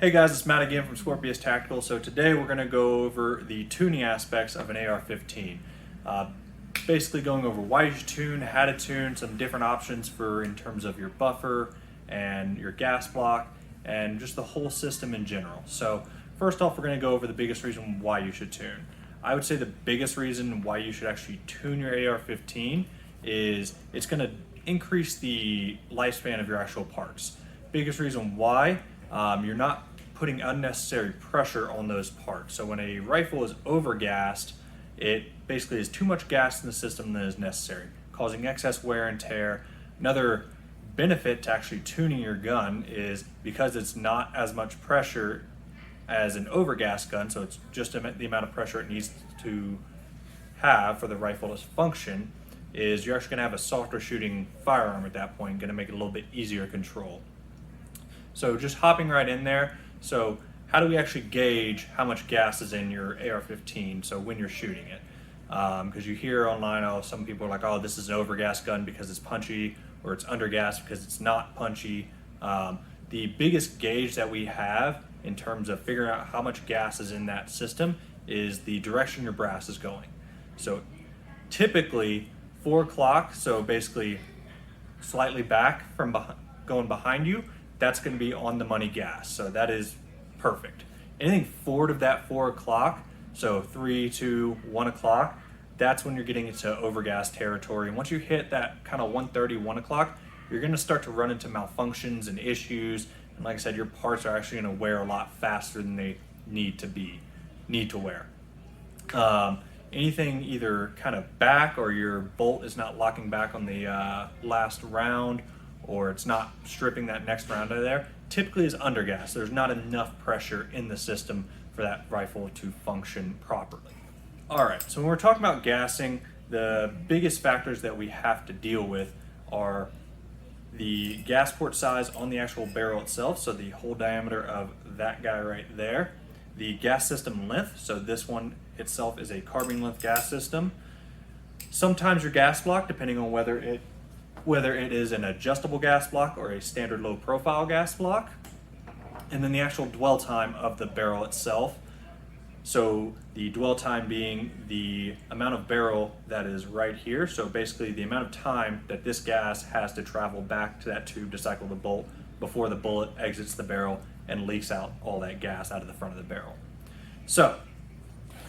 Hey guys, it's Matt again from Scorpius Tactical. So today we're going to go over the tuning aspects of an AR-15. Basically going over why you should tune, how to tune, some different options for in terms of your buffer and your gas block and just the whole system in general. So first off, we're going to go over the biggest reason why you should tune. I would say the biggest reason why you should actually tune your AR-15 is it's going to increase the lifespan of your actual parts. Biggest reason why, you're not putting unnecessary pressure on those parts. So when a rifle is overgassed, it basically is too much gas in the system than is necessary, causing excess wear and tear. Another benefit to actually tuning your gun is because it's not as much pressure as an overgassed gun, so it's just the amount of pressure it needs to have for the rifle to function, is you're actually going to have a softer shooting firearm at that point, going to make it a little bit easier to control. So just hopping right in there, so how do we actually gauge how much gas is in your AR-15 so when you're shooting it? Because you hear online, oh, some people are like, oh, this is an overgassed gun because it's punchy, or it's undergassed because it's not punchy. The biggest gauge that we have in terms of figuring out how much gas is in that system is the direction your brass is going. So typically 4 o'clock, so basically slightly back from going behind you, that's going to be on the money gas. So that is perfect. Anything forward of that 4 o'clock, so 3, 2, 1 o'clock, that's when you're getting into overgas territory. And once you hit that kind of 1:30, 1 o'clock, you're going to start to run into malfunctions and issues. And like I said, your parts are actually going to wear a lot faster than they need to wear. Anything either kind of back, or your bolt is not locking back on the last round, or it's not stripping that next round out of there, typically is undergas. There's not enough pressure in the system for that rifle to function properly. All right, so when we're talking about gassing, the biggest factors that we have to deal with are the gas port size on the actual barrel itself, so the whole diameter of that guy right there, the gas system length, so this one itself is a carbine length gas system. Sometimes your gas block, depending on whether it is an adjustable gas block or a standard low profile gas block, and then the actual dwell time of the barrel itself. So the dwell time being the amount of barrel that is right here, so basically the amount of time that this gas has to travel back to that tube to cycle the bolt before the bullet exits the barrel and leaks out all that gas out of the front of the barrel. So,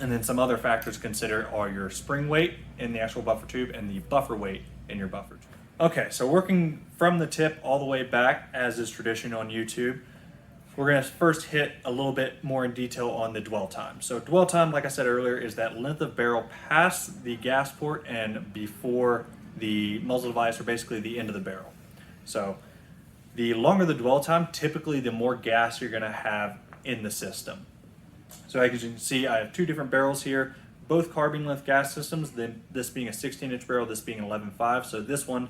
and then some other factors to consider are your spring weight in the actual buffer tube and the buffer weight in your buffer tube. Okay, so working from the tip all the way back, as is tradition on YouTube, we're going to first hit a little bit more in detail on the dwell time. So dwell time, like I said earlier, is that length of barrel past the gas port and before the muzzle device, or basically the end of the barrel. So the longer the dwell time, typically the more gas you're going to have in the system. So as you can see, I have two different barrels here, both carbine length gas systems, then this being a 16-inch barrel, this being an 11.5. So this one,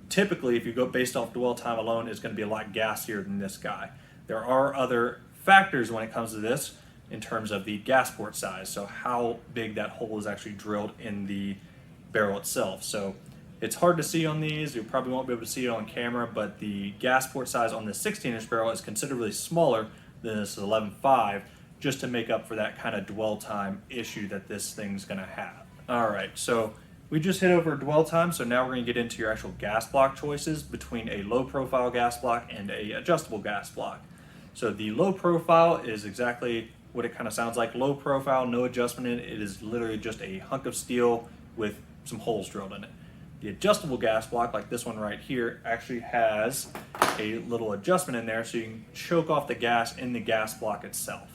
typically, if you go based off dwell time alone, is going to be a lot gassier than this guy. There are other factors when it comes to this in terms of the gas port size, so how big that hole is actually drilled in the barrel itself. So it's hard to see on these, you probably won't be able to see it on camera, but the gas port size on the 16-inch barrel is considerably smaller than this 11.5, just to make up for that kind of dwell time issue that this thing's going to have. All right, so we just hit over dwell time, so now we're going to get into your actual gas block choices between a low profile gas block and a adjustable gas block. So the low profile is exactly what it kind of sounds like. Low profile, no adjustment in it. It is literally just a hunk of steel with some holes drilled in it. The adjustable gas block, like this one right here, actually has a little adjustment in there so you can choke off the gas in the gas block itself.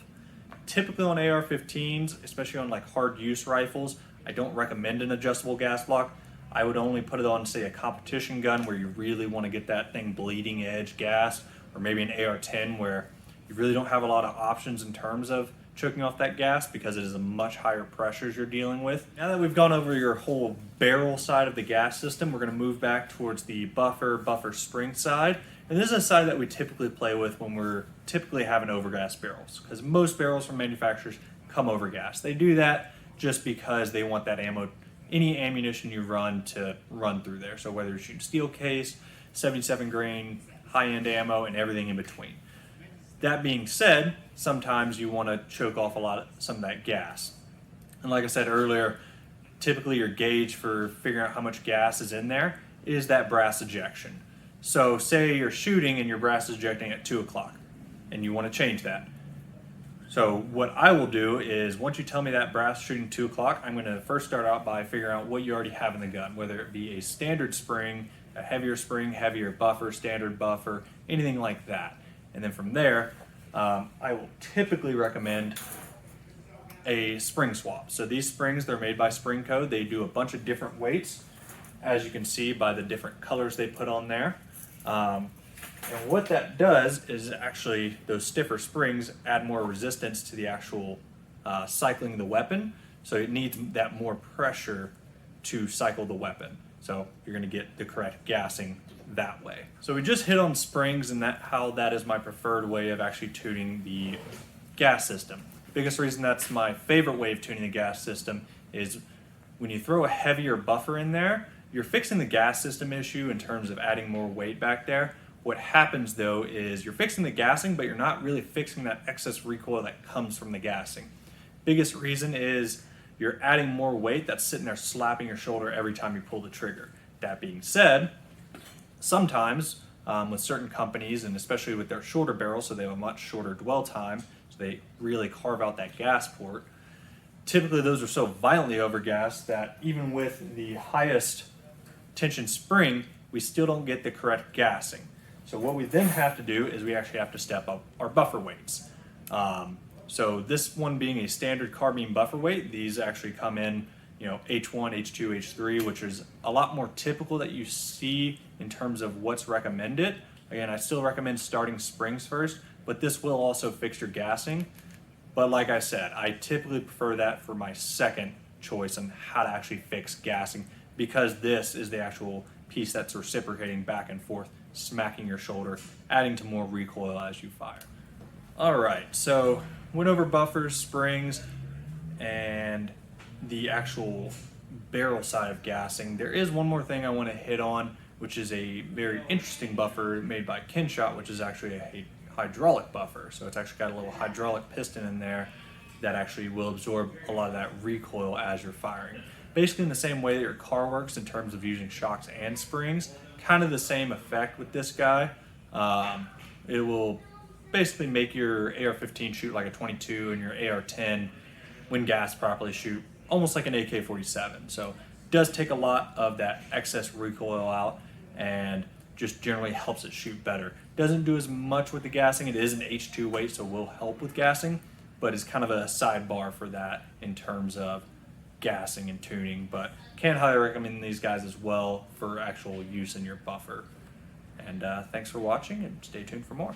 Typically on AR-15s, especially on like hard use rifles, I don't recommend an adjustable gas block. I would only put it on, say, a competition gun where you really want to get that thing bleeding edge gas, or maybe an AR-10 where you really don't have a lot of options in terms of choking off that gas because it is a much higher pressures you're dealing with. Now that we've gone over your whole barrel side of the gas system, we're going to move back towards the buffer spring side. And this is a side that we typically play with when we're typically having overgas barrels, because most barrels from manufacturers come overgas. They do that just because they want that ammo, any ammunition you run, to run through there. So whether you're shooting steel case, 77 grain, high-end ammo, and everything in between. That being said, sometimes you want to choke off some of that gas. And like I said earlier, typically your gauge for figuring out how much gas is in there is that brass ejection. So say you're shooting and your brass is ejecting at 2 o'clock and you want to change that. So what I will do is, once you tell me that brass shooting 2 o'clock, I'm going to first start out by figuring out what you already have in the gun, whether it be a standard spring, a heavier buffer, standard buffer, anything like that. And then from there, I will typically recommend a spring swap. So these springs, they're made by Spring Co. They do a bunch of different weights, as you can see by the different colors they put on there. And what that does is actually those stiffer springs add more resistance to the actual cycling of the weapon. So it needs that more pressure to cycle the weapon. So you're going to get the correct gassing that way. So we just hit on springs and how that is my preferred way of actually tuning the gas system. Biggest reason that's my favorite way of tuning the gas system is when you throw a heavier buffer in there, you're fixing the gas system issue in terms of adding more weight back there. What happens though is you're fixing the gassing, but you're not really fixing that excess recoil that comes from the gassing. Biggest reason is you're adding more weight that's sitting there slapping your shoulder every time you pull the trigger. That being said, sometimes with certain companies, and especially with their shorter barrels, so they have a much shorter dwell time, so they really carve out that gas port. Typically those are so violently overgassed that even with the highest tension spring, we still don't get the correct gassing. So what we then have to do is we actually have to step up our buffer weights. So this one being a standard carbine buffer weight, these actually come in, H1, H2, H3, which is a lot more typical that you see in terms of what's recommended. Again, I still recommend starting springs first, but this will also fix your gassing. But like I said, I typically prefer that for my second choice on how to actually fix gassing, because this is the actual piece that's reciprocating back and forth, smacking your shoulder, adding to more recoil as you fire. All right, so went over buffers, springs, and the actual barrel side of gassing. There is one more thing I want to hit on, which is a very interesting buffer made by Kinshot, which is actually a hydraulic buffer. So it's actually got a little hydraulic piston in there that actually will absorb a lot of that recoil as you're firing. Basically in the same way that your car works in terms of using shocks and springs, kind of the same effect with this guy. It will basically make your AR-15 shoot like a 22 and your AR-10, when gassed properly, shoot almost like an AK-47. So it does take a lot of that excess recoil out and just generally helps it shoot better. Doesn't do as much with the gassing. It is an H2 weight, so will help with gassing, but it's kind of a sidebar for that in terms of gassing and tuning. But can highly recommend these guys as well for actual use in your buffer. And thanks for watching, and stay tuned for more.